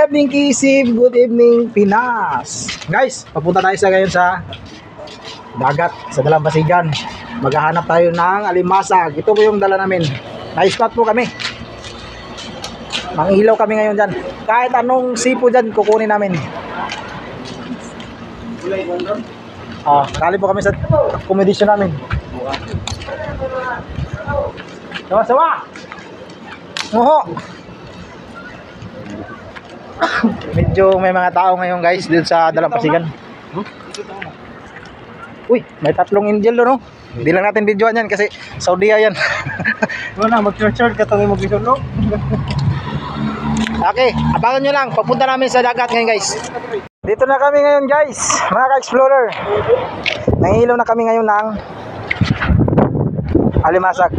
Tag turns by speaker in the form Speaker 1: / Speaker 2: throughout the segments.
Speaker 1: evening Kisip, good evening Pinas. Guys, papunta tayo ngayon sa dagat, sa Dalampasigan. Maghahanap tayo ng alimasag. Ito po yung dala namin. Na-spot po kami. Mangilaw kami ngayon dyan. Kahit anong sipo dyan, kukunin namin. Kali po kami sa accommodation namin. Sama-sama! Oho! Medyo may mga tao ngayon guys dito sa Dalampasigan. Uy, may tatlong angel doon, no? Hindi lang natin videoan yan kasi Saudi yan.
Speaker 2: Wala, mag-charge ka tayo mag-video, no?
Speaker 1: Okay, abangan nyo lang. Papunta namin sa dagat ngayon guys. Dito na kami ngayon guys, mga ka-explorer. Nangihilaw na kami ngayon ng alimasag.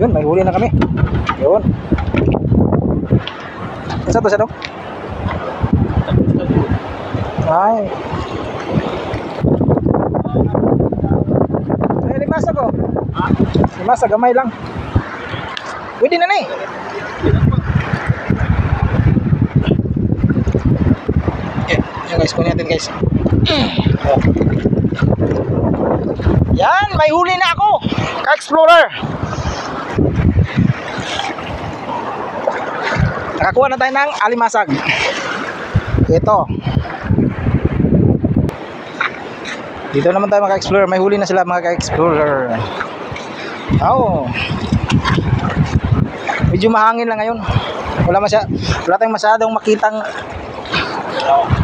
Speaker 1: Yun, may huli na kami. Yun. Isa to siya, no? Ay. Ay, limasa ko. Limasa, gamay lang. Pwede na na eh. Yan guys, kunin natin guys. Yan, may huli na ako. Ka-explorer. Nakakuha na tayo ng alimasag. Ito. Dito naman tayo mga ka-explorer. May huli na sila mga ka-explorer. Oh. Medyo mahangin lang ngayon. Wala tayong masyadong makitang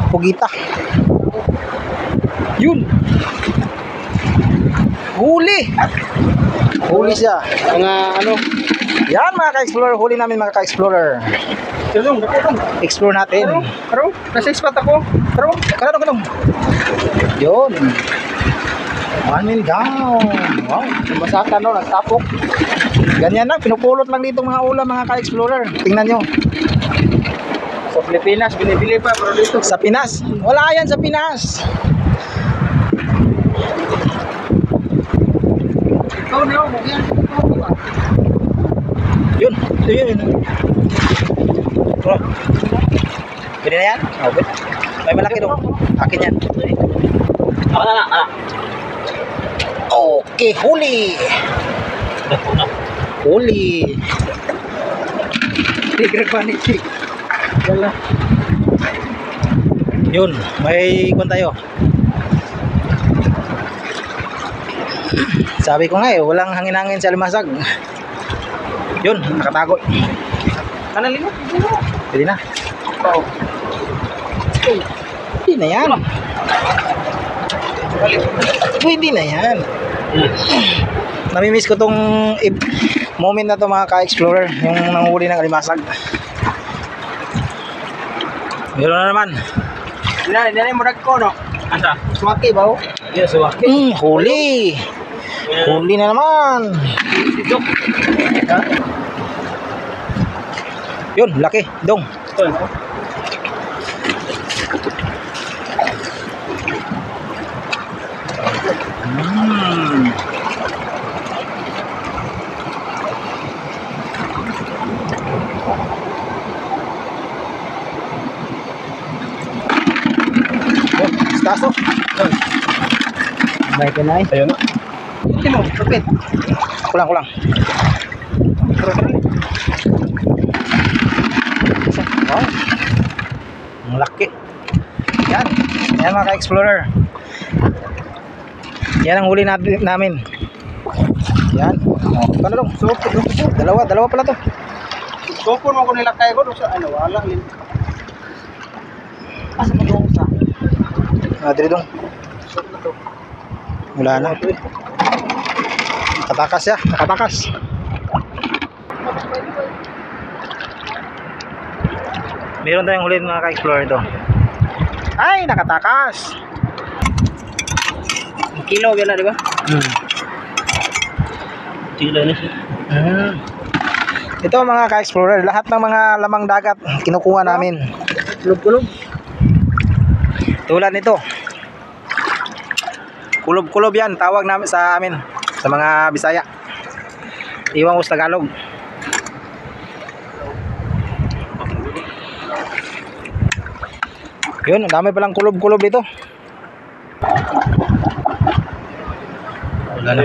Speaker 1: pugita. Yun. Huli. Huli siya.
Speaker 2: Mga ano?
Speaker 1: Yan mga ka-explorer. Huli namin mga ka-explorer.
Speaker 2: Tulong, tulong.
Speaker 1: Explore natin.
Speaker 2: Karo, nasa spot ako. Karo,
Speaker 1: Kanong. Yun. One man down. Wow. Masaka no, nagtapok. Ganyan lang, pinupulot lang dito mga ulam mga ka-explorer. Tingnan nyo.
Speaker 2: sa Pilipinas, binibili pa, pero dito.
Speaker 1: Sa Pinas. Wala yan sa Pinas.
Speaker 2: Ikaw na ako, yan.
Speaker 1: Yun. Yun. Oh. Pwede na yan? Oh, pwede. May malaki dong. Akin yan.
Speaker 2: Ako na nga.
Speaker 1: Okay, huli. Huli.
Speaker 2: Tigre panik. Wala.
Speaker 1: Yun, may kung tayo. Sabi ko nga eh, walang hangin-hangin sa limasag. Yun, nakatago.
Speaker 2: Kanalin mo?
Speaker 1: Pwede na.
Speaker 2: Oo.
Speaker 1: Pwede na yan. Pwede na yan. Namimiss ko tong moment na to mga ka-explorer, yung nanghuli ng alimasag. Meron na naman.
Speaker 2: Hindi mo ko, no? Asa? Suwaki ba? Yes, suwaki.
Speaker 1: Huli. Huli na naman.
Speaker 2: Dito.
Speaker 1: Yun, laki. Dong. Taso. May kanay.
Speaker 2: Ayun na. Hindi mo, kapit.
Speaker 1: Kulang. Wow. Ang laki. Yan. Yan mga ka-explorer. Yan ang huli namin. Yan. Ano dong? Dalawa pala to.
Speaker 2: Sopon mo ko nilakay ko, sa ano, wala. Asa mo doon sa?
Speaker 1: Dito dong. Wala na. Nakatakas ya. Nakatakas. Meron tayong huli mga ka-explorer ito. Ay, nakatakas.
Speaker 2: Kilo yan na, di ba?
Speaker 1: Kilo na siya. Ito mga ka-explorer, lahat ng mga lamang dagat kinukuha namin.
Speaker 2: Kulog-kulog.
Speaker 1: Tulad nito. Kulob-kulob yan, tawag namin sa amin, sa mga Bisaya. Iwan ko sa Tagalog. Yun, ang dami palang kulob-kulob dito. Wala na.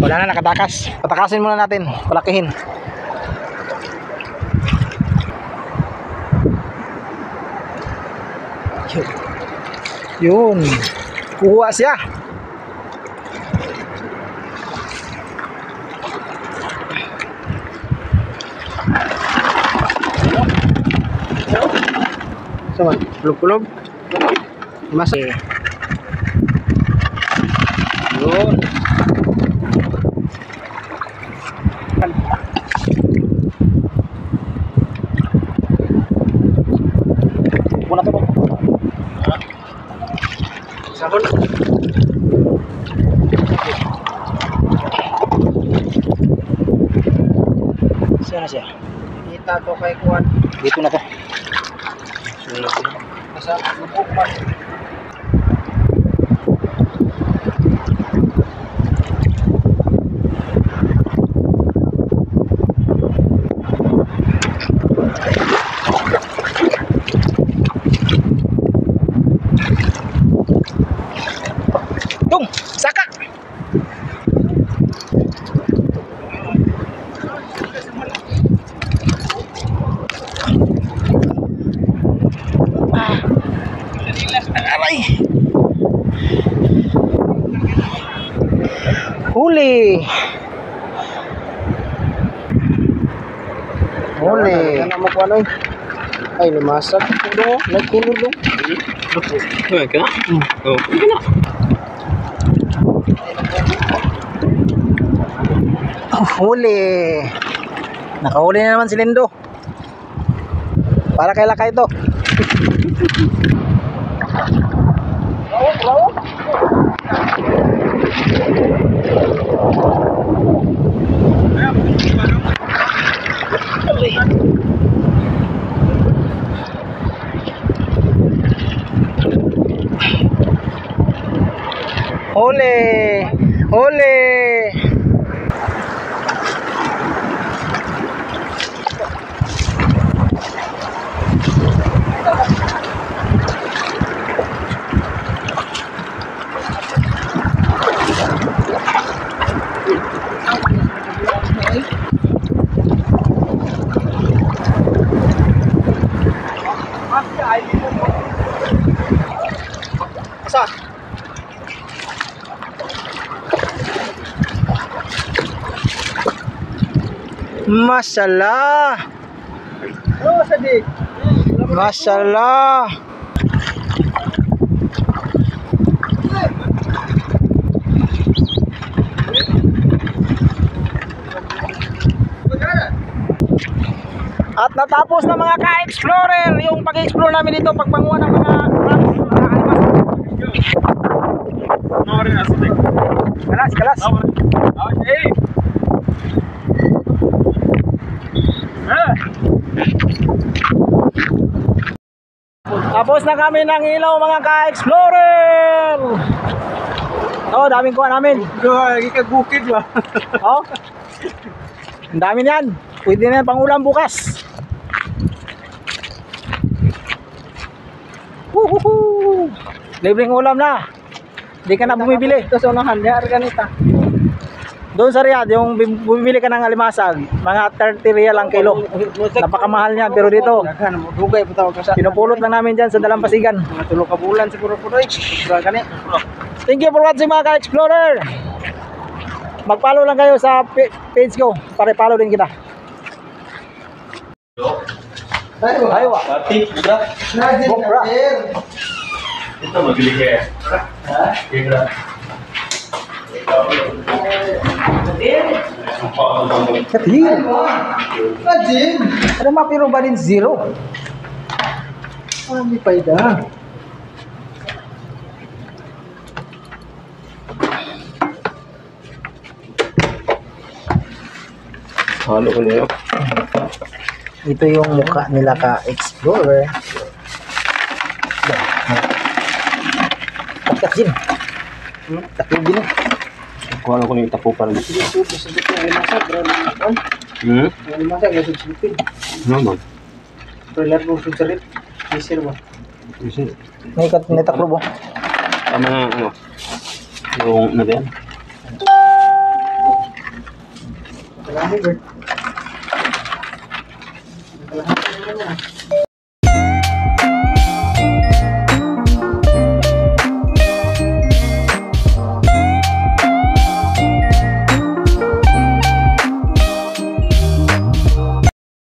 Speaker 1: Wala na, nakatakas. Patakasin muna natin, palakihin. Yun. Kuha siya.
Speaker 2: Sama, kulog-kulog.
Speaker 1: Mas
Speaker 2: Yun.
Speaker 1: muna to.
Speaker 2: Sabon.
Speaker 1: Saan na siya?
Speaker 2: Kita to kay Kuan.
Speaker 1: Dito na to.
Speaker 2: Nasa lubog pa.
Speaker 1: Tung, saka. Aray. Huli. Huli.
Speaker 2: Ano mo kuan oy? Ay, lumasag do. Nagkulog do. Okay ka? Oh.
Speaker 1: Huli. Nakahuli na naman si Lindo. Para kay Lakay ito. Huli. Huli.
Speaker 2: Asa?
Speaker 1: Masalah.
Speaker 2: Oh, sadik.
Speaker 1: Masalah. At natapos na mga ka-explorer yung pag-explore namin dito, pagpanguha ng mga kalas, kalas. Tapos na kami ng ilaw mga ka-explorer. Oh, daming kuha namin.
Speaker 2: Lagi ka bukid ba?
Speaker 1: Oh. Ang dami niyan. Pwede na yan pang ulam bukas. Woohoo! Libreng ulam na. Hindi ka na bumibili.
Speaker 2: Ito sa unahan, yar ganita.
Speaker 1: Doon sa Riyadh, yung bumibili ka ng alimasag, mga 30 real ang kilo. Napakamahal niyan, pero dito,
Speaker 2: Dugay pa tawag ka sa.
Speaker 1: pinupulot lang namin dyan sa Dalampasigan.
Speaker 2: Mga tulo ka bulan siguro po doy. Gani.
Speaker 1: Thank you for watching mga ka-explorer. Mag-follow lang kayo sa page ko. Pare-follow din kita. Aywa.
Speaker 3: Pati, bro.
Speaker 1: Bokra.
Speaker 3: Ito magbili kaya. Ha? Kaya.
Speaker 1: Katil. Ajin. Ada mapiro ba din zero? Hindi paida.
Speaker 2: Halo ko niyo.
Speaker 1: Ito yung mukha nila ka-explorer. Takat din. Takat din.
Speaker 2: Kuha ko niyo tapupan. Hmm? Naman. Kasi,
Speaker 1: May netaklo mo.
Speaker 2: tama na ano. Yung na din.